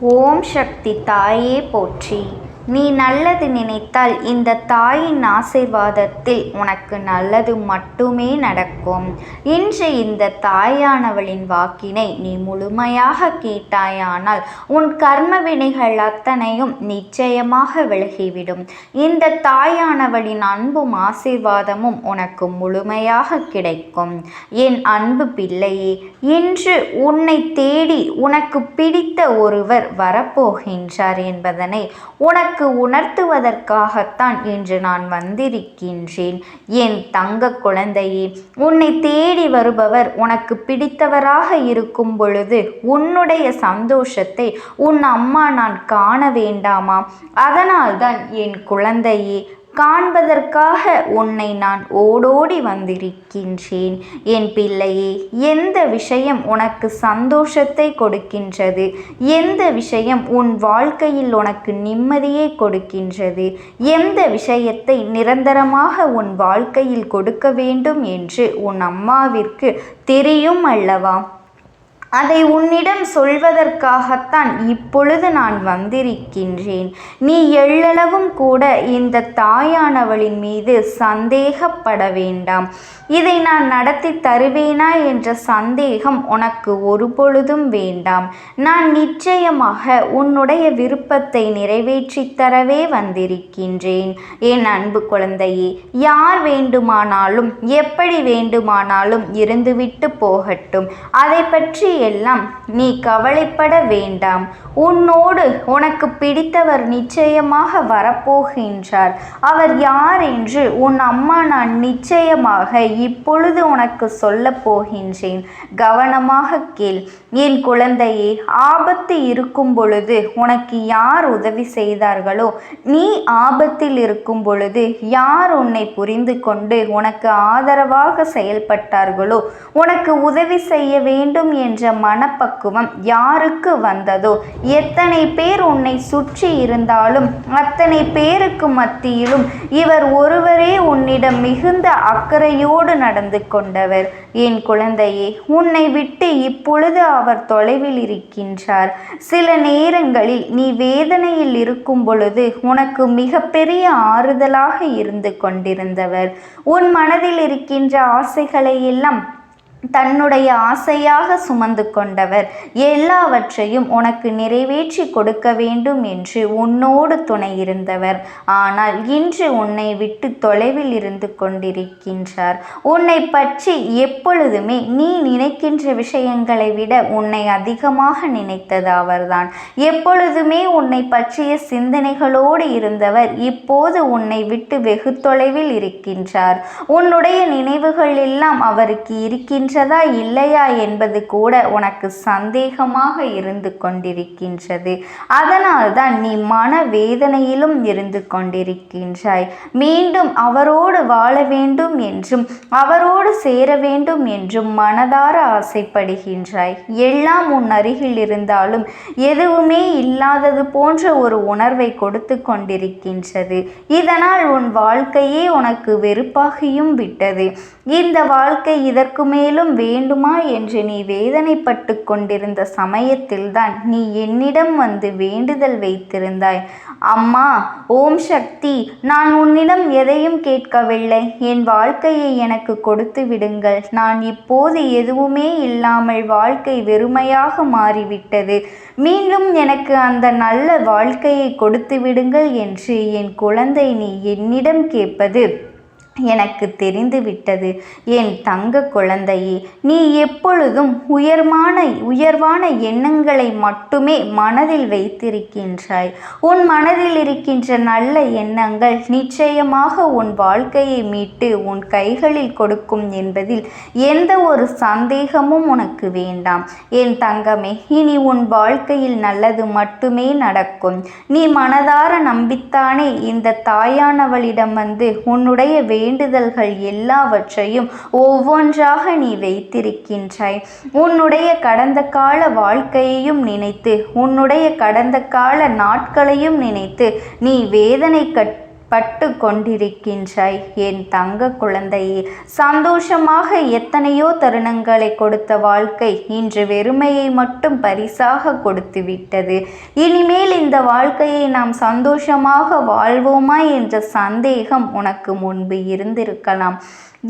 ஓம் சக்தி தாயே போற்றி. நீ நல்லது நினைத்தால் இந்த தாயின் ஆசீர்வாதத்தில் உனக்கு நல்லது மட்டுமே நடக்கும். இன்று இந்த தாயானவளின் வாக்கினை நீ முழுமையாக கேட்டாயானால் உன் கர்ம வினைகள் அத்தனையும் நிச்சயமாக விலகிவிடும். இந்த தாயானவளின் அன்பும் ஆசீர்வாதமும் உனக்கு முழுமையாக கிடைக்கும். என் அன்பு பிள்ளையே, இன்று உன்னை தேடி உனக்கு பிடித்த ஒருவர் வரப்போகின்றார் என்பதனை உனக்கு உணர்த்துவதற்காகத்தான் இன்று நான் வந்திருக்கின்றேன். என் தங்க குழந்தையே, உன்னை தேடி வருபவர் உனக்கு பிடித்தவராக இருக்கும் பொழுது உன்னுடைய சந்தோஷத்தை உன் அம்மா நான் காண வேண்டாமா? அதனால்தான் என் குழந்தையே, காண்பதற்காக உன்னை நான் ஓடோடி வந்திருக்கின்றேன். என் பிள்ளையே, எந்த விஷயம் உனக்கு சந்தோஷத்தை கொடுக்கின்றது, எந்த விஷயம் உன் வாழ்க்கையில் உனக்கு நிம்மதியை கொடுக்கின்றது, எந்த விஷயத்தை நிரந்தரமாக உன் வாழ்க்கையில் கொடுக்க வேண்டும் என்று உன் அம்மாவிற்கு தெரியும் அல்லவா? அதை உன்னிடம் சொல்வதற்காகத்தான் இப்பொழுது நான் வந்திருக்கின்றேன். நீ எள்ளளவும் கூட இந்த தாயானவளின் மீது சந்தேகப்பட வேண்டாம். இதை நான் நடத்தி தருவேனா என்ற சந்தேகம் உனக்கு ஒரு பொழுதும் வேண்டாம். நான் நிச்சயமாக உன்னுடைய விருப்பத்தை நிறைவேற்றி தரவே வந்திருக்கின்றேன். என் அன்பு குழந்தையே, யார் வேண்டுமானாலும் எப்படி வேண்டுமானாலும் இருந்துவிட்டு போகட்டும். அதை பற்றி எல்லாம் நீ கவலைப்பட வேண்டாம். உன்னோடு உனக்கு பிடித்தவர் நிச்சயமாக வரப்போகின்றார். அவர் யார் என்று உன் அம்மா நான் நிச்சயமாக இப்பொழுது உனக்கு சொல்ல போகின்றேன். கவனமாக கேள் என் குழந்தையே. ஆபத்து இருக்கும் பொழுது உனக்கு யார் உதவி செய்தார்களோ, நீ ஆபத்தில் இருக்கும் பொழுது யார் உன்னை புரிந்து கொண்டு உனக்கு ஆதரவாக செயல்பட்டார்களோ, உனக்கு உதவி செய்ய வேண்டும் என்ற மனப்பக்குவம் யாருக்கு வந்ததோ, எத்தனை பேர் உன்னை சுற்றி இருந்தாலும் அத்தனை பேருக்கு மத்தியிலும் இவர் ஒருவரே உன்னிடம் மிகுந்த அக்கறையோடு நடந்து கொண்டவர். என் குழந்தையே, உன்னை விட்டு இப்பொழுது அவர் தொலைவில் இருக்கின்றார். சில நேரங்களில் நீ வேதனையில் இருக்கும் பொழுது உனக்கு மிகப்பெரிய ஆறுதலாக இருந்து கொண்டிருந்தவர். உன் மனதில் இருக்கின்ற ஆசைகளை எல்லாம் தன்னுடைய ஆசையாக சுமந்து கொண்டவர். எல்லாவற்றையும் உனக்கு நிறைவேற்றி கொடுக்க வேண்டும் என்று உன்னோடு துணை இருந்தவர். ஆனால் இன்று உன்னை விட்டு தொலைவில் இருந்து கொண்டிருக்கின்றார். உன்னை பற்றி எப்பொழுதுமே நீ நினைக்கின்ற விஷயங்களை விட உன்னை அதிகமாக நினைத்தது அவர்தான். எப்பொழுதுமே உன்னை பற்றிய சிந்தனைகளோடு இருந்தவர் இப்போது உன்னை விட்டு வெகு தொலைவில் இருக்கின்றார். உன்னுடைய நினைவுகள் எல்லாம் அவருக்கு இருக்கின்றதா இல்லையா என்பது கூட உனக்கு சந்தேகமாக இருந்து கொண்டிருக்கின்றது. அதனால்தான் நீ மன வேதனையிலும் இருந்து கொண்டிருக்கின்றாய். மீண்டும் அவரோடு வாழ வேண்டும் என்றும் அவரோடு சேர வேண்டும் என்றும் மனதார ஆசைப்படுகின்றாய். எல்லாம் உன் அருகில் இருந்தாலும் எதுவுமே இல்லாதது போன்ற ஒரு உணர்வை கொடுத்து கொண்டிருக்கின்றது. இதனால் உன் வாழ்க்கையே உனக்கு வெறுப்பாகியும் விட்டது. இந்த வாழ்க்கை இதற்கு மேலும் வேண்டுமா என்று நீ வேதனைப்பட்டு கொண்டிருந்த சமயத்தில்தான் நீ என்னிடம் வந்து வேண்டுதல் வைத்திருந்தாய். அம்மா, ஓம் சக்தி, நான் உன்னிடம் எதையும் கேட்கவில்லை. என் வாழ்க்கையை எனக்கு கொடுத்து விடுங்கள். நான் இப்போது எதுவுமே இல்லாமல் வாழ்க்கை வெறுமையாக மாறிவிட்டது. மீண்டும் எனக்கு அந்த நல்ல வாழ்க்கையை கொடுத்து விடுங்கள் என்று என் குழந்தை நீ என்னிடம் கேட்பது எனக்கு தெரிந்துவிட்டது. என் தங்க குழந்தையே, நீ எப்பொழுதும் உயர்வான எண்ணங்களை மட்டுமே மனதில் வைத்திருக்கின்றாய். உன் மனதில் இருக்கின்ற நல்ல எண்ணங்கள் நிச்சயமாக உன் வாழ்க்கையை மீட்டு உன் கைகளில் கொடுக்கும் என்பதில் எந்த ஒரு சந்தேகமும் உனக்கு வேண்டாம். என் தங்கமே, இனி உன் வாழ்க்கையில் நல்லது மட்டுமே நடக்கும். நீ மனதார நம்பித்தானே இந்த தாயானவளிடம் வந்து உன்னுடைய வேண்டுதல்கள் எல்லாவற்றையும் ஒவ்வொன்றாக நீ வைத்திருக்கின்றாய். உன்னுடைய கடந்த கால வாழ்க்கையையும் நினைத்து, உன்னுடைய கடந்த கால நாட்களையும் நினைத்து நீ பட்டு கொண்டிருக்கின்றாய். என் தங்க குழந்தையே, சந்தோஷமாக எத்தனையோ தருணங்களை கொடுத்த வாழ்க்கை இன்று வெறுமையை மட்டும் பரிசாக கொடுத்து விட்டது. இனிமேல் இந்த வாழ்க்கையை நாம் சந்தோஷமாக வாழ்வோமா என்ற சந்தேகம் உனக்கு முன்பு இருந்திருக்கலாம்.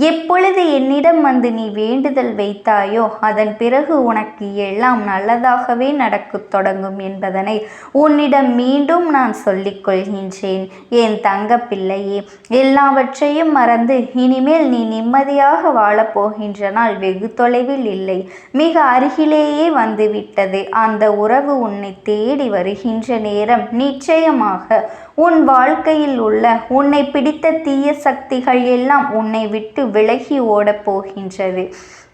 எப்பொழுது என்னிடம் வந்து நீ வேண்டுதல் வைத்தாயோ அதன் பிறகு உனக்கு எல்லாம் நல்லதாகவே நடக்கத் தொடங்கும் என்பதனை உன்னிடம் மீண்டும் நான் சொல்லிக் கொள்கின்றேன். என் தங்க பிள்ளையே, எல்லாவற்றையும் மறந்து இனிமேல் நீ நிம்மதியாக வாழப்போகின்ற நாள் வெகு தொலைவில் இல்லை, மிக அருகிலேயே வந்துவிட்டது. அந்த உறவு உன்னை தேடி வருகின்ற நேரம் நிச்சயமாக உன் வாழ்க்கையில் உள்ள உன்னை பிடித்த தீய சக்திகள் எல்லாம் உன்னை விட்டு விலகி ஓடப் போகின்றது.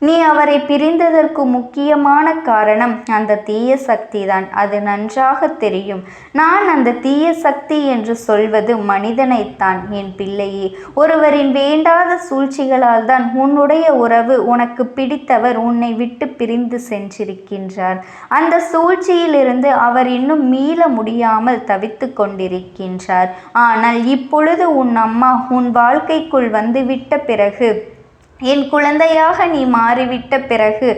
நீ அவரை பிரிந்ததற்கு முக்கியமான காரணம் அந்த தீய சக்தி தான். அது நன்றாக தெரியும். நான் அந்த தீய சக்தி என்று சொல்வது மனிதனைத்தான் என் பிள்ளையே. ஒருவரின் வேண்டாத சூழ்ச்சிகளால் தான் உன்னுடைய உறவு உனக்கு பிடித்தவர் உன்னை விட்டு பிரிந்து சென்றிருக்கின்றார். அந்த சூழ்ச்சியிலிருந்து அவர் இன்னும் மீள முடியாமல் தவித்து கொண்டிருக்கின்றார். ஆனால் இப்பொழுது உன் அம்மா உன் வாழ்க்கைக்குள் வந்துவிட்ட பிறகு, என் குழந்தையாக நீ மாறிவிட்ட பிறகு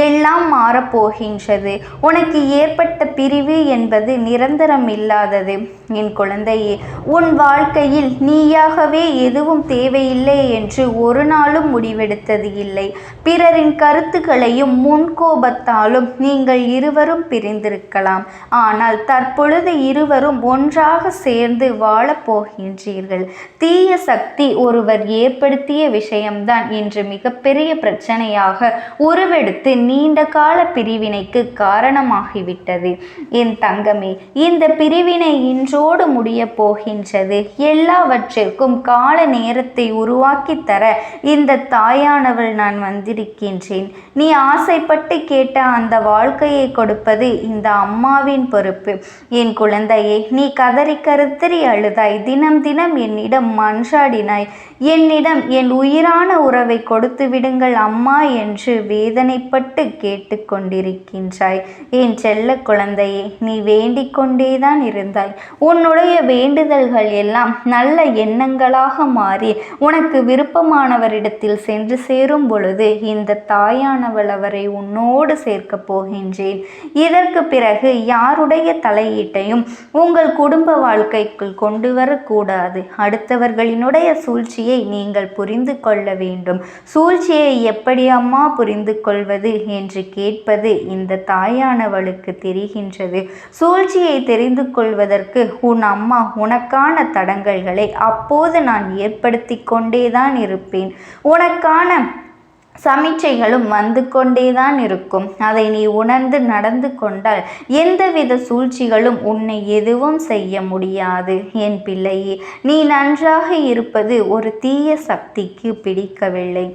எல்லாம் மாறப்போகின்றது. உனக்கு ஏற்பட்ட பிரிவு என்பது நிரந்தரம் இல்லாதது. என் குழந்தையே, உன் வாழ்க்கையில் நீயாகவே எதுவும் தேவையில்லை என்று ஒரு நாளும் முடிவெடுத்தது இல்லை. பிறரின் கருத்துக்களையும் முன்கோபத்தாலும் நீங்கள் இருவரும் பிரிந்திருக்கலாம். ஆனால் தற்பொழுது இருவரும் ஒன்றாக சேர்ந்து வாழப்போகின்றீர்கள். தீய சக்தி ஒருவர் ஏற்படுத்திய விஷயம்தான் இன்று மிகப்பெரிய பிரச்சனையாக உருவெடுத்து நீண்ட கால பிரிவினைக்கு காரணமாகிவிட்டது. என் தங்கமே, இந்த பிரிவினை இன்றோடு முடிய போகின்றது. எல்லாவற்றிற்கும் கால நேரத்தை உருவாக்கி தர இந்த தாயானவள் நான் வந்திருக்கின்றேன். நீ ஆசைப்பட்டு கேட்ட அந்த வாழ்க்கையை கொடுப்பது இந்த அம்மாவின் பொறுப்பு. என் குழந்தையே, நீ கதறி கருத்தறி அழுதாய், தினம் தினம் என்னிடம் மன்றாடினாய். என்னிடம் என் உயிரான உறவை கொடுத்து விடுங்கள் அம்மா என்று வேதனைப்பட்டு கேட்டு கொண்டிருக்கின்றாய். என் செல்ல குழந்தையே, நீ வேண்டிக் கொண்டேதான் இருந்தாய். உன்னுடைய வேண்டுதல்கள் எல்லாம் நல்ல எண்ணங்களாக மாறி உனக்கு விருப்பமானவரிடத்தில் சென்று சேரும் பொழுது இந்த தாயானவள் அவரை உன்னோடு சேர்க்கப் போகின்றேன். இதற்கு பிறகு யாருடைய தலையீட்டையும் உங்கள் குடும்ப வாழ்க்கைக்குள் கொண்டு வரக்கூடாது. அடுத்தவர்களினுடைய சூழ்ச்சியை நீங்கள் புரிந்து கொள்ள வேண்டும். சூழ்ச்சியை எப்படி அம்மா புரிந்து கொள்வது என்று கேட்பது இந்த தாயானவளுக்கு தெரிகின்றது. சூழ்ச்சியை தெரிந்து கொள்வதற்கு உன் அம்மா உனக்கான தடங்கல்களை அப்போது நான் ஏற்படுத்தி கொண்டேதான் இருப்பேன். உனக்கான சமிச்சைகளும் வந்து கொண்டேதான் இருக்கும். அதை நீ உணர்ந்து நடந்து கொண்டால் எந்தவித சூழ்ச்சிகளும் உன்னை எதுவும் செய்ய முடியாது. என் பிள்ளையே, நீ நன்றாக இருப்பது ஒரு தீய சக்திக்கு பிடிக்கவில்லை.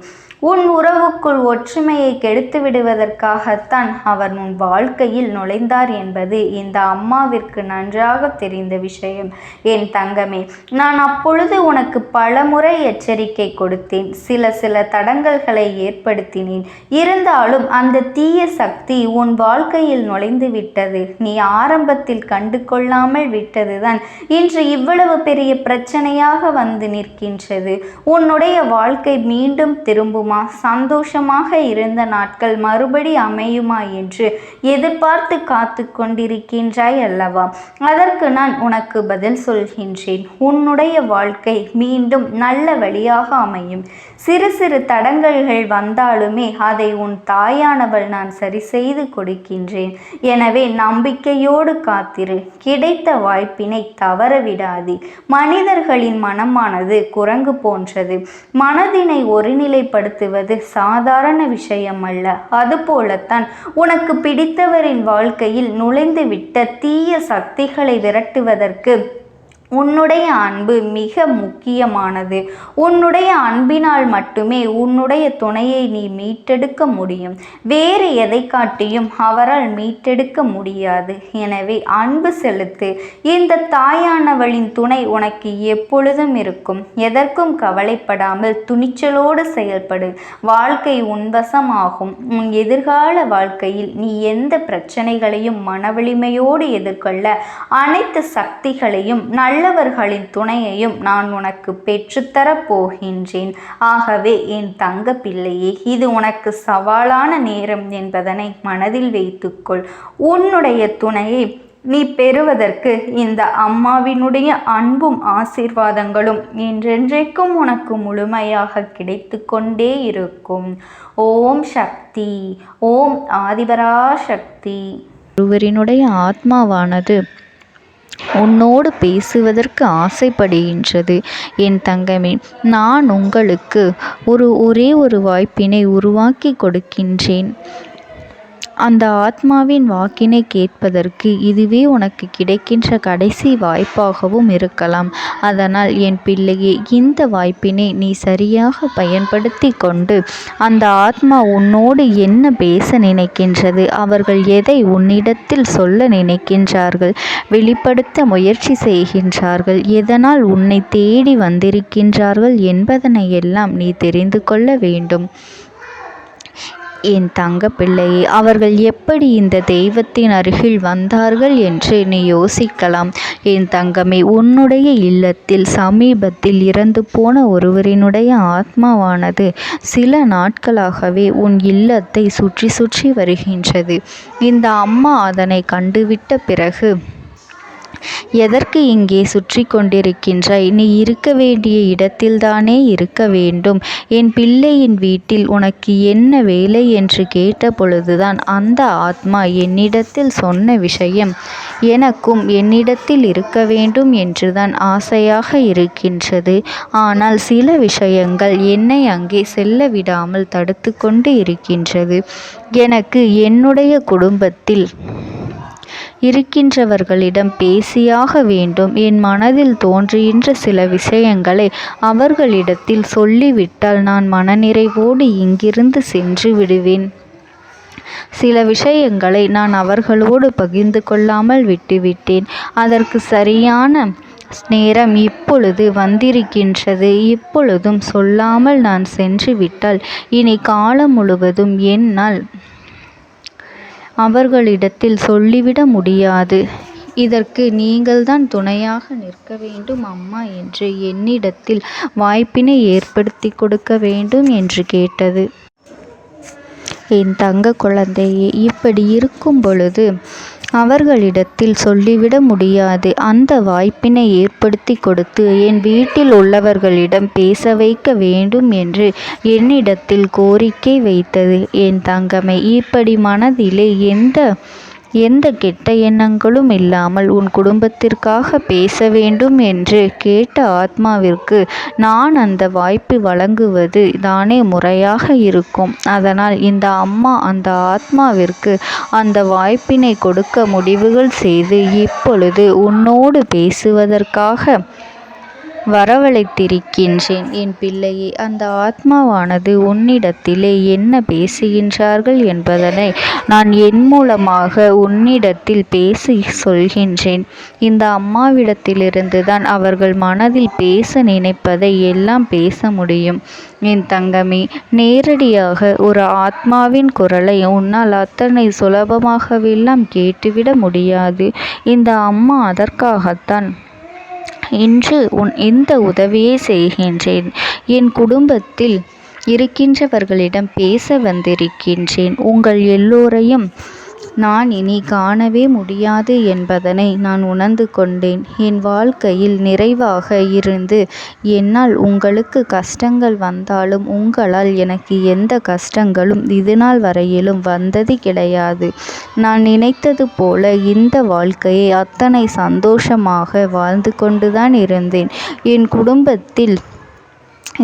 உன் உறவுக்குள் ஒற்றுமையை கெடுத்து விடுவதற்காகத்தான் அவர் உன் வாழ்க்கையில் நுழைந்தார் என்பது இந்த அம்மாவிற்கு நன்றாக தெரிந்த விஷயம். என் தங்கமே, நான் அப்பொழுது உனக்கு பலமுறை எச்சரிக்கை கொடுத்தேன். சில தடங்கல்களை ஏற்படுத்தினேன். இருந்தாலும் அந்த தீய சக்தி உன் வாழ்க்கையில் நுழைந்து விட்டது. நீ ஆரம்பத்தில் கண்டு கொள்ளாமல் விட்டதுதான் இன்று இவ்வளவு பெரிய பிரச்சனையாக வந்து நிற்கின்றது. உன்னுடைய வாழ்க்கை மீண்டும் திரும்புமா? சந்தோஷமாக இருந்த நாட்கள் மறுபடி அமையுமா என்று எதிர்பார்த்து காத்து கொண்டிருக்கின்றாய் அல்லவா? அதற்கு நான் உனக்கு பதில் சொல்கின்றேன். உன்னுடைய வாழ்க்கை மீண்டும் நல்ல வழியாக அமையும். சிறு சிறு தடங்கல்கள் வந்தாலுமே அதை உன் தாயானவள் நான் சரி செய்து கொடுக்கின்றேன். எனவே நம்பிக்கையோடு காத்திரு. கிடைத்த வாய்ப்பினை தவறவிடாதே. மனிதர்களின் மனமானது குரங்கு போன்றது. மனதினை ஒருநிலைப்படுத்த சாதாரண விஷயம் அல்ல. அதுபோலத்தான் உனக்கு பிடித்தவரின் வாழ்க்கையில் நுழைந்துவிட்ட தீய சக்திகளை விரட்டுவதற்கு உன்னுடைய அன்பு மிக முக்கியமானது. உன்னுடைய அன்பினால் மட்டுமே உன்னுடைய துணையை நீ மீட்டெடுக்க முடியும். வேறு எதை காட்டியும் அவரால் மீட்டெடுக்க முடியாது. எனவே அன்பு செலுத்து. இந்த தாயானவளின் துணை உனக்கு எப்பொழுதும் இருக்கும். எதற்கும் கவலைப்படாமல் துணிச்சலோடு செயல்படு. வாழ்க்கை உன்வசமாகும். உன் எதிர்கால வாழ்க்கையில் நீ எந்த பிரச்சனைகளையும் மனவலிமையோடு எதிர்கொள்ள அனைத்து சக்திகளையும் நல்ல நல்லவர்களின் துணையையும் நான் உனக்கு பெற்றுத்தரப் போகின்றேன். ஆகவே என் தங்க பிள்ளையே, இது உனக்கு சவாலான நேரம் என்பதனை மனதில் வைத்துக்கொள். உன்னுடைய துணையை நீ பெறுவதற்கு இந்த அம்மாவினுடைய அன்பும் ஆசீர்வாதங்களும் என்றென்றைக்கும் உனக்கு முழுமையாக கிடைத்து கொண்டே இருக்கும். ஓம் சக்தி. ஓம் ஆதிபராசக்தி. ஒருவரினுடைய ஆத்மாவானது உன்னோடு பேசுவதற்கு ஆசைப்படுகின்றது. என் தங்கமே, நான் உங்களுக்கு ஒரே ஒரு வாய்ப்பினை உருவாக்கி கொடுக்கின்றேன். அந்த ஆத்மாவின் வாக்கினை கேட்பதற்கு இதுவே உனக்கு கிடைக்கின்ற கடைசி வாய்ப்பாகவும் இருக்கலாம். அதனால் என் பிள்ளையே, இந்த வாய்ப்பினை நீ சரியாக பயன்படுத்தி கொண்டு அந்த ஆத்மா உன்னோடு என்ன பேச நினைக்கின்றது, அவர்கள் எதை உன்னிடத்தில் சொல்ல நினைக்கின்றார்கள், வெளிப்படுத்த முயற்சி செய்கின்றார்கள், எதனால் உன்னை தேடி வந்திருக்கின்றார்கள் என்பதனை எல்லாம் நீ தெரிந்து கொள்ள வேண்டும். என் தங்க பிள்ளையே, அவர்கள் எப்படி இந்த தெய்வத்தின் அருகில் வந்தார்கள் என்று நீ யோசிக்கலாம். என் தங்கமே, உன்னுடைய இல்லத்தில் சமீபத்தில் இறந்து போன ஒருவரினுடைய ஆத்மாவானது சில நாட்களாகவே உன் இல்லத்தை சுற்றி சுற்றி வருகின்றது. இந்த அம்மா அதனை கண்டுவிட்ட பிறகு, எதற்கு இங்கே சுற்றி கொண்டிருக்கின்றாய்? நீ இருக்க வேண்டிய இடத்தில்தானே இருக்க வேண்டும். என் பிள்ளையின் வீட்டில் உனக்கு என்ன வேலை என்று கேட்ட பொழுதுதான் அந்த ஆத்மா என்னிடத்தில் சொன்ன விஷயம், எனக்கும் என்னிடத்தில் இருக்க வேண்டும் என்றுதான் ஆசையாக இருக்கின்றது. ஆனால் சில விஷயங்கள் என்னை அங்கே செல்ல விடாமல் தடுத்து கொண்டு இருக்கின்றது. எனக்கு என்னுடைய குடும்பத்தில் இருக்கின்றவர்களிடம் பேசியாக வேண்டும். என் மனதில் தோன்றுகின்ற சில விஷயங்களை அவர்களிடத்தில் சொல்லிவிட்டால் நான் மனநிறைவோடு இங்கிருந்து சென்று விடுவேன். சில விஷயங்களை நான் அவர்களோடு பகிர்ந்து கொள்ளாமல் விட்டுவிட்டேன். அதற்கு சரியான நேரம் இப்பொழுது வந்திருக்கின்றது. இப்பொழுதும் சொல்லாமல் நான் சென்று விட்டால் இனி காலம் முழுவதும் என்னால் அவர்களிடத்தில் சொல்லிவிட முடியாது. இதற்கு நீங்கள்தான் துணையாக நிற்க வேண்டும் அம்மா என்று என்னிடத்தில் வாய்ப்பினை ஏற்படுத்தி கொடுக்க வேண்டும் என்று கேட்டது. என் தங்க குழந்தையே, இப்படி இருக்கும் பொழுது அவர்களிடத்தில் சொல்லிவிட முடியாது. அந்த வாய்ப்பினை ஏற்படுத்தி கொடுத்து என் வீட்டில் உள்ளவர்களிடம் பேச வைக்க வேண்டும் என்று என்னிடத்தில் கோரிக்கை வைத்தது. என் தங்கமே, இப்படி மனதிலே எந்த கெட்ட எண்ணங்களும் இல்லாமல் உன் குடும்பத்திற்காக பேச வேண்டும் என்று கேட்ட ஆத்மாவிற்கு நான் அந்த வாய்ப்பு வழங்குவது தானே முறையாக இருக்கும். அதனால் இந்த அம்மா அந்த ஆத்மாவிற்கு அந்த வாய்ப்பினை கொடுக்க முடிவுகள் செய்து இப்பொழுது உன்னோடு பேசுவதற்காக வரவழைத்திருக்கின்றேன். என் பிள்ளையே, அந்த ஆத்மாவானது உன்னிடத்திலே என்ன பேசுகின்றார்கள் என்பதனை நான் என் மூலமாக உன்னிடத்தில் பேசி சொல்கின்றேன். இந்த அம்மாவிடத்திலிருந்து தான் அவர்கள் மனதில் பேச நினைப்பதை எல்லாம் பேச முடியும். என் தங்கமே, நேரடியாக ஒரு ஆத்மாவின் குரலை உன்னால் அத்தனை சுலபமாகவெல்லாம் கேட்டுவிட முடியாது. இந்த அம்மா அதற்காகத்தான் இன்று இந்த உதவியை செய்கின்றேன். என் குடும்பத்தில் இருக்கின்றவர்களிடம் பேச வந்திருக்கின்றேன். உங்கள் எல்லோரையும் நான் இனி காணவே முடியாது என்பதனை நான் உணர்ந்து கொண்டேன். என் வாழ்க்கையில் நிறைவாக இருந்து என்னால் உங்களுக்கு கஷ்டங்கள் வந்தாலும் உங்களால் எனக்கு எந்த கஷ்டங்களும் இதுநாள் வரையிலும் வந்தது கிடையாது. நான் நினைத்தது போல இந்த வாழ்க்கையை அத்தனை சந்தோஷமாக வாழ்ந்து கொண்டுதான் இருந்தேன். என் குடும்பத்தில்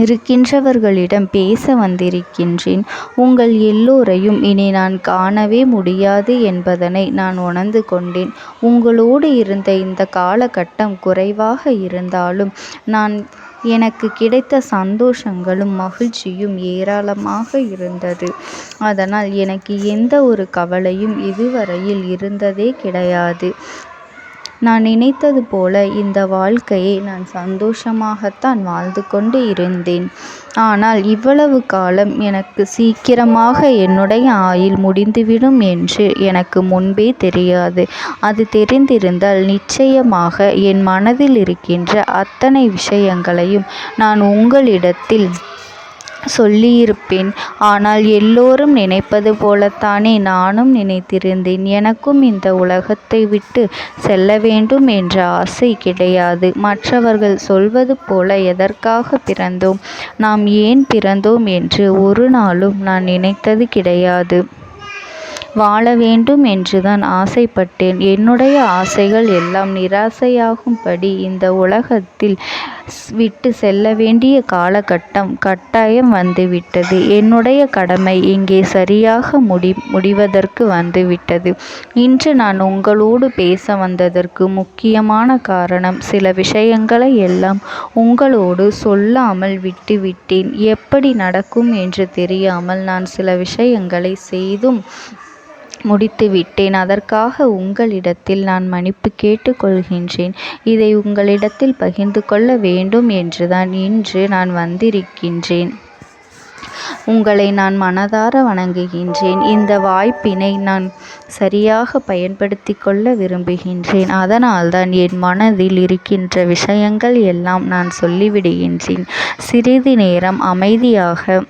இருக்கின்றவர்களிடம் பேச வந்திருக்கின்றேன். உங்கள் எல்லோரையும் இனி நான் காணவே முடியாது என்பதனை நான் உணர்ந்து கொண்டேன். உங்களோடு இருந்த இந்த காலகட்டம் குறைவாக இருந்தாலும் எனக்கு கிடைத்த சந்தோஷங்களும் மகிழ்ச்சியும் ஏராளமாக இருந்தது. அதனால் எனக்கு எந்த ஒரு கவலையும் இதுவரையில் இருந்ததே கிடையாது. நான் நினைத்தது போல இந்த வாழ்க்கையை நான் சந்தோஷமாகத்தான் வாழ்ந்து கொண்டு இருந்தேன். ஆனால் இவ்வளவு காலம் எனக்கு சீக்கிரமாக என்னுடைய ஆயுள் முடிந்துவிடும் என்று எனக்கு முன்பே தெரியாது. அது தெரிந்திருந்தால் நிச்சயமாக என் மனதில் இருக்கின்ற அத்தனை விஷயங்களையும் நான் உங்களிடத்தில் சொல்லியிருப்பேன். ஆனால் எல்லோரும் நினைப்பது போலத்தானே நானும் நினைத்திருந்தேன். எனக்கும் இந்த உலகத்தை விட்டு செல்ல வேண்டும் என்ற ஆசை கிடையாது. மற்றவர்கள் சொல்வது போல எதற்காக பிறந்தோம், நாம் ஏன் பிறந்தோம் என்று ஒரு நாளும் நான் நினைத்தது கிடையாது. வாழ வேண்டும் என்றுதான் ஆசைப்பட்டேன். என்னுடைய ஆசைகள் எல்லாம் நிராசையாகும்படி இந்த உலகத்தில் விட்டு செல்ல வேண்டிய காலகட்டம் கட்டாயம் வந்துவிட்டது. என்னுடைய கடமை இங்கே சரியாக முடிவதற்கு வந்துவிட்டது. இன்று நான் உங்களோடு பேச வந்ததற்கு முக்கியமான காரணம், சில விஷயங்களை எல்லாம் உங்களோடு சொல்லாமல் விட்டுவிட்டேன். எப்படி நடக்கும் என்று தெரியாமல் நான் சில விஷயங்களை செய்தும் முடித்துவிட்டேன். அதற்காக உங்களிடத்தில் நான் மன்னிப்பு கேட்டுக்கொள்கின்றேன். இதை உங்களிடத்தில் பகிர்ந்து கொள்ள வேண்டும் என்றுதான் இன்று நான் வந்திருக்கின்றேன். உங்களை நான் மனதார வணங்குகின்றேன். இந்த வாய்ப்பினை நான் சரியாக பயன்படுத்தி கொள்ள விரும்புகின்றேன். அதனால்தான் என் மனதில் இருக்கின்ற விஷயங்கள் எல்லாம் நான் சொல்லிவிடுகின்றேன். சிறிது நேரம் அமைதியாக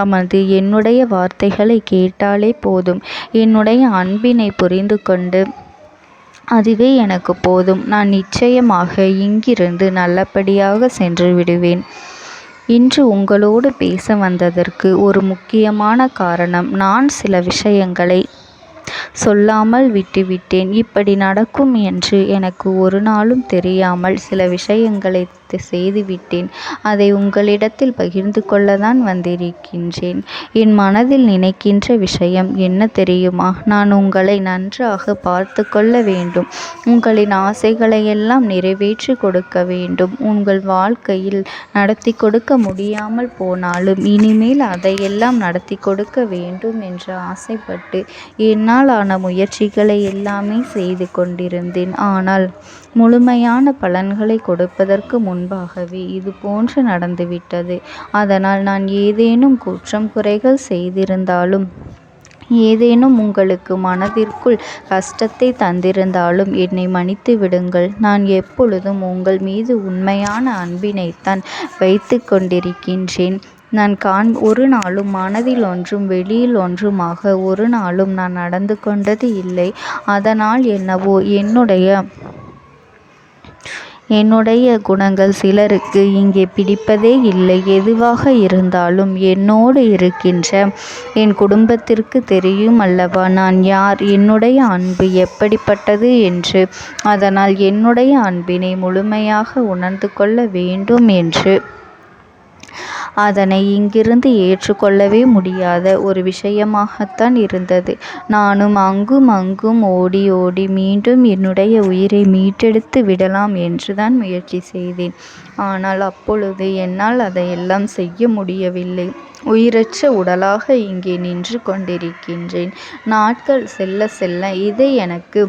அமர்ந்து என்னுடைய வார்த்தைகளை கேட்டாலே போதும். என்னுடைய அன்பினை புரிந்து கொண்டு அதுவே எனக்கு போதும். நான் நிச்சயமாக இங்கிருந்து நல்லபடியாக சென்று விடுவேன். இன்று உங்களோடு பேச வந்ததற்கு ஒரு முக்கியமான காரணம், நான் சில விஷயங்களை சொல்லாமல் விட்டுவிட்டேன். இப்படி நடக்கும் என்று எனக்கு ஒரு நாளும் தெரியாமல் சில விஷயங்களை செய்துவிட்டேன். அதை உங்களிடத்தில் பகிர்ந்து கொள்ளத்தான் வந்திருக்கின்றேன். என் மனதில் நினைக்கின்ற விஷயம் என்ன தெரியுமா? நான் உங்களை நன்றாக பார்த்து கொள்ள வேண்டும். உங்களின் ஆசைகளை எல்லாம் நிறைவேற்றி கொடுக்க வேண்டும். உங்கள் வாழ்க்கையில் நடத்தி கொடுக்க முடியாமல் போனாலும் இனிமேல் அதையெல்லாம் நடத்தி கொடுக்க வேண்டும் என்று ஆசைப்பட்டு என்னால் ஆன முயற்சிகளை எல்லாமே செய்து கொண்டிருந்தேன். ஆனால் முழுமையான பலன்களை கொடுப்பதற்கு முன்பாகவே இது போன்று நடந்துவிட்டது. அதனால் நான் ஏதேனும் குற்றம் குறைகள் செய்திருந்தாலும், ஏதேனும் உங்களுக்கு மனதிற்குள் கஷ்டத்தை தந்திருந்தாலும் என்னை மன்னித்து விடுங்கள். நான் எப்பொழுதும் உங்கள் மீது உண்மையான அன்பினைத்தான் வைத்து கொண்டிருக்கின்றேன். நான் ஒரு நாளும் மனதில் ஒன்றும் வெளியில் ஒன்றுமாக ஒரு நாளும் நான் நடந்து கொண்டது இல்லை. அதனால் என்னவோ என்னுடைய குணங்கள் சிலருக்கு இங்கே பிடிப்பதே இல்லை. எதுவாக இருந்தாலும் என்னோடு இருக்கின்ற என் குடும்பத்திற்கு தெரியும் அல்லவா நான் யார், என்னுடைய அன்பு எப்படிப்பட்டது என்று. அதனால் என்னுடைய அன்பினை முழுமையாக உணர்ந்து கொள்ள வேண்டும் என்று அதனை இங்கிருந்து ஏற்றுக்கொள்ளவே முடியாத ஒரு விஷயமாகத்தான் இருந்தது. நானும் அங்கும் அங்கும் ஓடி ஓடி மீண்டும் என்னுடைய உயிரை மீட்டெடுத்து விடலாம் என்றுதான் முயற்சி செய்தேன். ஆனால் அப்பொழுது என்னால் அதையெல்லாம் செய்ய முடியவில்லை. உயிரற்ற உடலாக இங்கே நின்று கொண்டிருக்கின்றேன். நாட்கள் செல்ல செல்ல இதை எனக்கு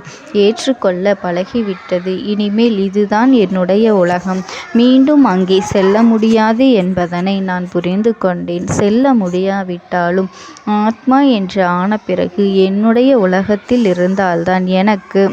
ஏற்றுக்கொள்ள பழகிவிட்டது. இனிமேல் இதுதான் என்னுடைய உலகம். மீண்டும் அங்கே செல்ல முடியாது என்பதனை நான் புரிந்து கொண்டேன். செல்ல முடியாவிட்டாலும் ஆத்மா என்று ஆன பிறகு என்னுடைய உலகத்தில் இருந்தால்தான் எனக்கு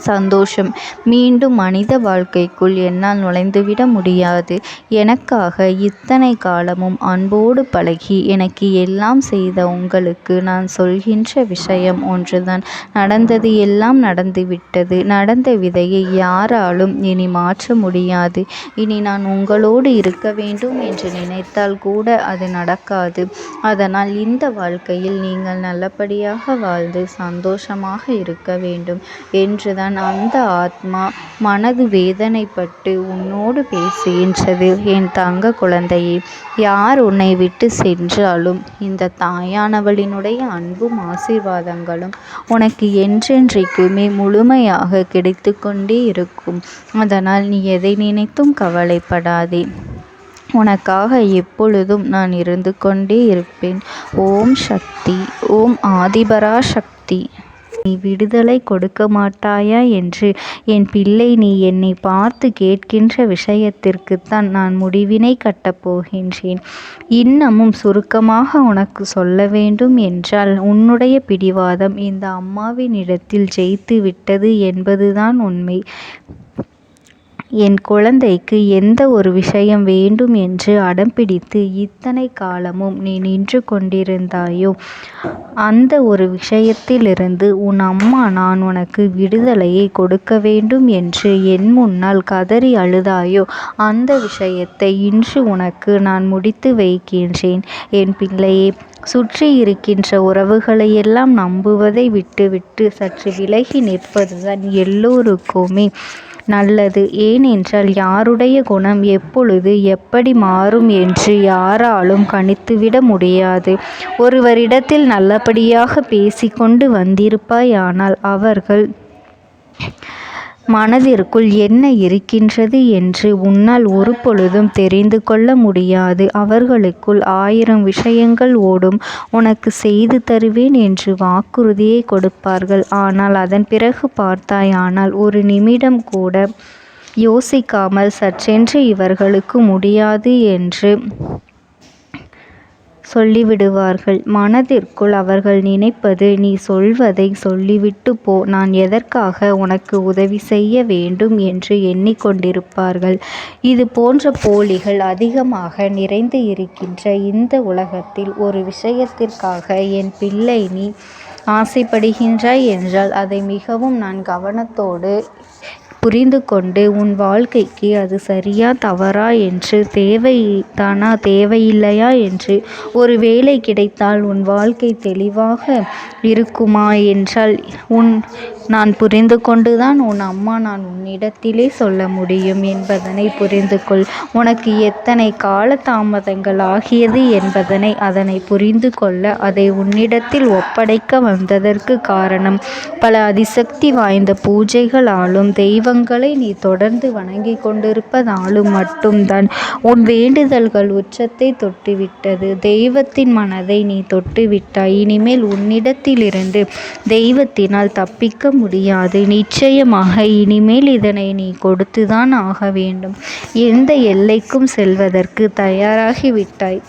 சந்தோஷம். மீண்டும் மனித வாழ்க்கைக்குள் என்னால் நுழைந்துவிட முடியாது. எனக்காக இத்தனை காலமும் அன்போடு பழகி எனக்கு எல்லாம் செய்த உங்களுக்கு நான் சொல்கின்ற விஷயம் ஒன்றுதான். நடந்தது எல்லாம் நடந்துவிட்டது. நடந்த விதையை யாராலும் இனி மாற்ற முடியாது. இனி நான் உங்களோடு இருக்க வேண்டும் என்று நினைத்தால் கூட அது நடக்காது. அதனால் இந்த வாழ்க்கையில் நீங்கள் நல்லபடியாக வாழ்ந்து சந்தோஷமாக இருக்க வேண்டும் என்றுதான் அந்த ஆத்மா மனது வேதனைப்பட்டு உன்னோடு பேசுகின்றது. என் தங்க குழந்தையே, யார் உன்னை விட்டு சென்றாலும் இந்த தாயானவளினுடைய அன்பும் ஆசீர்வாதங்களும் உனக்கு என்றென்றைக்குமே முழுமையாக கிடைத்து கொண்டே இருக்கும். அதனால் நீ எதை நினைத்தும் கவலைப்படாதே. உனக்காக எப்பொழுதும் நான் இருந்து கொண்டே இருப்பேன். ஓம் சக்தி. ஓம் ஆதிபரா சக்தி. விடுதலை கொடுக்க மாட்டாயா என்று என் பிள்ளை, நீ என்னை பார்த்து கேட்கின்ற விஷயத்திற்குத்தான் நான் முடிவினை கட்டப் போகின்றேன். இன்னமும் சுருக்கமாக உனக்கு சொல்ல வேண்டும் என்றால், உன்னுடைய பிடிவாதம் இந்த அம்மாவினிடத்தில் ஜெயித்து விட்டது என்பதுதான் உண்மை. என் குழந்தைக்கு எந்த ஒரு விஷயம் வேண்டும் என்று அடம்பிடித்து இத்தனை காலமும் நீ நின்று கொண்டிருந்தாயோ, அந்த ஒரு விஷயத்திலிருந்து உன் அம்மா நான் உனக்கு விடுதலையை கொடுக்க வேண்டும் என்று என் முன்னால் கதறி அழுதாயோ, அந்த விஷயத்தை இன்று உனக்கு நான் முடித்து வைக்கின்றேன். என் பிள்ளையே, சுற்றி இருக்கின்ற உறவுகளையெல்லாம் நம்புவதை விட்டுவிட்டு சற்று விலகி நிற்பதுதான் எல்லோருக்குமே நல்லது. ஏனென்றால் யாருடைய குணம் எப்பொழுது எப்படி மாறும் என்று யாராலும் கணித்துவிட முடியாது. ஒருவரிடத்தில் நல்லபடியாக பேசிக்கொண்டு வந்திருப்பாயானால் அவர்கள் மனதிற்குள் என்ன இருக்கின்றது என்று உன்னால் ஒரு பொழுதும் தெரிந்து கொள்ள முடியாது. அவர்களுக்குள் 1000 விஷயங்கள் ஓடும். உனக்கு செய்து தருவேன் என்று வாக்குறுதியை கொடுப்பார்கள். ஆனால் அதன் பிறகு பார்த்தாயானால் ஒரு நிமிடம் கூட யோசிக்காமல் சற்றென்று இவர்களுக்கு முடியாது என்று சொல்லிவிடுவார்கள். மனதிற்குள் அவர்கள் நினைப்பது, நீ சொல்வதை சொல்லிவிட்டு போ, நான் எதற்காக உனக்கு உதவி செய்ய வேண்டும் என்று எண்ணிக்கொண்டிருப்பார்கள். இது போன்ற போலிகள் அதிகமாக நிறைந்து இருக்கின்ற இந்த உலகத்தில் ஒரு விஷயத்திற்காக என் பிள்ளை நீ ஆசைப்படுகின்றாய் என்றால் அதை மிகவும் நான் கவனத்தோடு புரிந்து கொண்டு உன் வாழ்க்கைக்கு அது சரியா தவறா என்று, தேவைதானா தேவையில்லையா என்று, ஒரு வேலை கிடைத்தால் உன் வாழ்க்கை தெளிவாக இருக்குமா என்றால் நான் புரிந்து கொண்டுதான் உன் அம்மா நான் உன்னிடத்திலே சொல்ல முடியும் என்பதனை புரிந்து கொள். உனக்கு எத்தனை கால தாமதங்கள் ஆகியது என்பதனை அதனை புரிந்து கொள்ள அதை உன்னிடத்தில் ஒப்படைக்க வந்ததற்கு காரணம், பல அதிசக்தி வாய்ந்த பூஜைகளாலும் தெய்வங்களை நீ தொடர்ந்து வணங்கி கொண்டிருப்பதாலும் மட்டும்தான் உன் வேண்டுதல்கள் உச்சத்தை தொட்டுவிட்டது. தெய்வத்தின் மனதை நீ தொட்டுவிட்டாய். இனிமேல் உன்னிடத்திலிருந்து தெய்வத்தினால் தப்பிக்க முடியாது. நிச்சயமாக இனிமேல் இதனை நீ கொடுத்துதான் ஆக வேண்டும். எந்த எல்லைக்கும் செல்வதற்கு தயாராகிவிட்டாய்.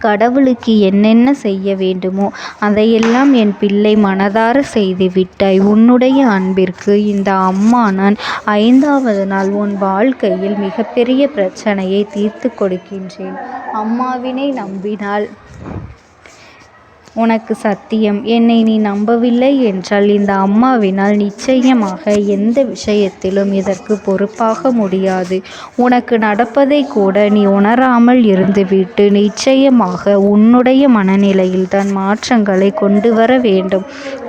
கடவுளுக்கு என்னென்ன செய்ய வேண்டுமோ அதையெல்லாம் என் பிள்ளை மனதார செய்து விட்டாய். உன்னுடைய அன்பிற்கு இந்த அம்மா நான் 5வது நாள் உன் வாழ்க்கையில் மிகப்பெரிய பிரச்சனையை தீர்த்து கொடுக்கின்றேன். அம்மாவினை நம்பினால் உனக்கு சத்தியம். என்னை நீ நம்பவில்லை என்றால் இந்த அம்மாவினால் நிச்சயமாக எந்த விஷயத்திலும் இதற்கு பொறுப்பாக முடியாது. உனக்கு நடப்பதை கூட நீ உணராமல் இருந்துவிட்டு நிச்சயமாக உன்னுடைய மனநிலையில் தான் மாற்றங்களை கொண்டு வர வேண்டும்.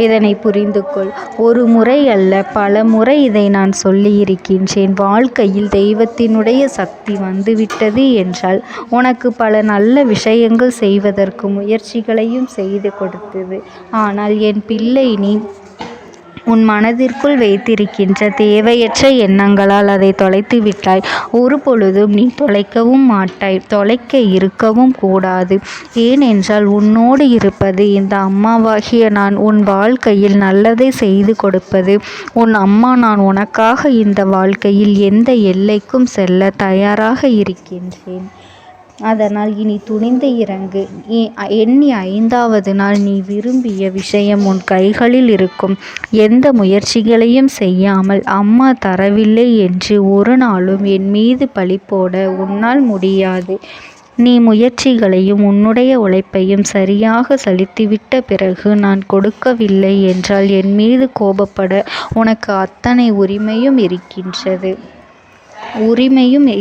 இதனை புரிந்து கொள். ஒரு முறை அல்ல, பல முறை இதை நான் சொல்லியிருக்கின்றேன். வாழ்க்கையில் தெய்வத்தினுடைய சக்தி வந்துவிட்டது என்றால் உனக்கு பல நல்ல விஷயங்கள் செய்வதற்கு முயற்சிகளையும் செய்து கொடுத்தது. ஆனால் என் பிள்ளை, நீ உன் மனதிற்குள் வைத்திருக்கின்ற தேவையற்ற எண்ணங்களால் அதை தொலைத்து விட்டாய். ஒரு பொழுதும் நீ தொலைக்கவும் மாட்டாய். தொலைக்க இருக்கவும் கூடாது. ஏனென்றால் உன்னோடு இருப்பது இந்த அம்மாவாகிய நான். உன் வாழ்க்கையில் நல்லதை செய்து கொடுப்பது உன் அம்மா நான். உனக்காக இந்த வாழ்க்கையில் எந்த எல்லைக்கும் செல்ல தயாராக இருக்கின்றேன். அதனால் இனி துணிந்து இறங்கு. எண்ணி 5வது நாள் நீ விரும்பிய விஷயம் உன் கைகளில் இருக்கும். எந்த முயற்சிகளையும் செய்யாமல் அம்மா தரவில்லை என்று ஒரு நாளும் என் மீது பழி போட உன்னால் முடியாது. நீ முயற்சிகளையும் உன்னுடைய உழைப்பையும் சரியாக செலுத்திவிட்ட பிறகு நான் கொடுக்கவில்லை என்றால் என் மீது கோபப்பட உனக்கு அத்தனை உரிமையும் இருக்கின்றது.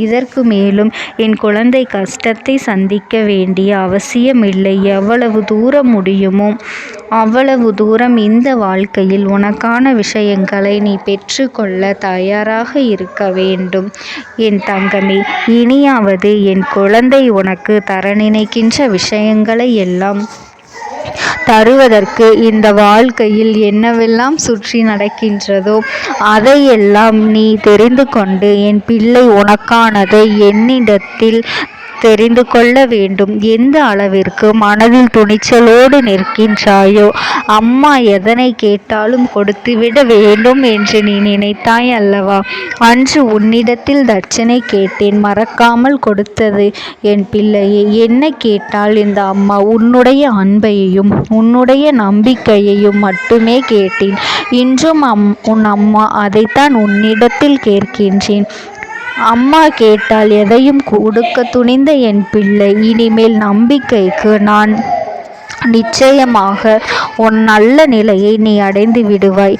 இதற்கு மேலும் என் குழந்தை கஷ்டத்தை சந்திக்க வேண்டிய அவசியமில்லை. எவ்வளவு தூரம் முடியுமோ அவ்வளவு தூரம் இந்த வாழ்க்கையில் உனக்கான விஷயங்களை நீ பெற்றுக்கொள்ள தயாராக இருக்க வேண்டும். என் தங்கமே, இனியாவது என் குழந்தை உனக்கு தர நினைக்கின்ற விஷயங்களை எல்லாம் தருவதற்கு இந்த வாழ்க்கையில் என்னவெல்லாம் சுற்றி நடக்கின்றதோ அதையெல்லாம் நீ தெரிந்து கொண்டு என் பிள்ளை உனக்கானதை என்னிடத்தில் தெரிந்து கொள்ள வேண்டும். எந்த அளவிற்கு மனதில் துணிச்சலோடு நிற்கின்றாயோ, அம்மா எதனை கேட்டாலும் கொடுத்துவிட வேண்டும் என்று நீ நினைத்தாய் அல்லவா? அன்று உன்னிடத்தில் தட்சணை கேட்டேன், மறக்காமல் கொடுத்தது என் பிள்ளையே. என்ன கேட்டால் இந்த அம்மா? உன்னுடைய அன்பையும் உன்னுடைய நம்பிக்கையையும் மட்டுமே கேட்டேன். இன்றும் உன் அம்மா அதைத்தான் உன்னிடத்தில் கேட்கின்றேன். அம்மா கேட்டால் எதையும் கொடுக்க துணிந்த என் பிள்ளை, இனிமேல் நம்பிக்கைக்கு நான் நிச்சயமாக உன் நல்ல நிலையை நீ அடைந்து விடுவாய்.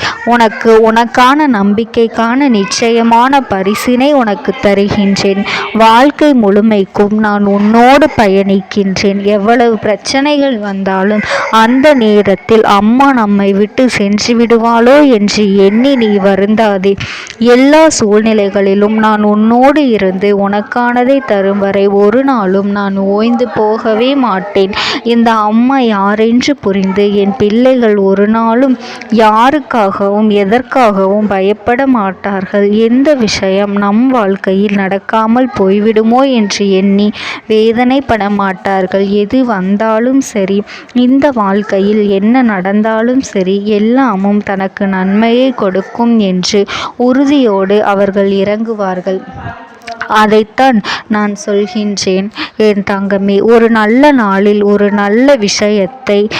உனக்கான நம்பிக்கைக்கான நிச்சயமான பரிசினை உனக்கு தருகின்றேன். வாழ்க்கை முழுமைக்கும் நான் உன்னோடு பயணிக்கின்றேன். எவ்வளவு பிரச்சனைகள் வந்தாலும் அந்த நேரத்தில் அம்மா நம்மை விட்டு சென்று விடுவாளோ என்று எண்ணி நீ வருந்தாதே. எல்லா சூழ்நிலைகளிலும் நான் உன்னோடு இருந்து உனக்கானதை தரும் வரை ஒரு நாளும் நான் ஓய்ந்து போகவே மாட்டேன். இந்த அம்மா யாரென்று புரிந்து என் பிள்ளைகள் ஒரு நாளும் யாருக்காகவும் எதற்காகவும் பயப்பட மாட்டார்கள். எந்த விஷயம் நம் வாழ்க்கையில் நடக்காமல் போய்விடுமோ என்று எண்ணி வேதனைப்பட மாட்டார்கள். எது வந்தாலும் சரி, இந்த வாழ்க்கையில் என்ன நடந்தாலும் சரி, எல்லாமும் தனக்கு நன்மையை கொடுக்கும் என்று உறுதியோடு அவர்கள் இறங்குவார்கள். அதைத்தான் நான் சொல்கின்றேன் என் தங்கமே. ஒரு நல்ல நாளில் ஒரு நல்ல விஷயத்தை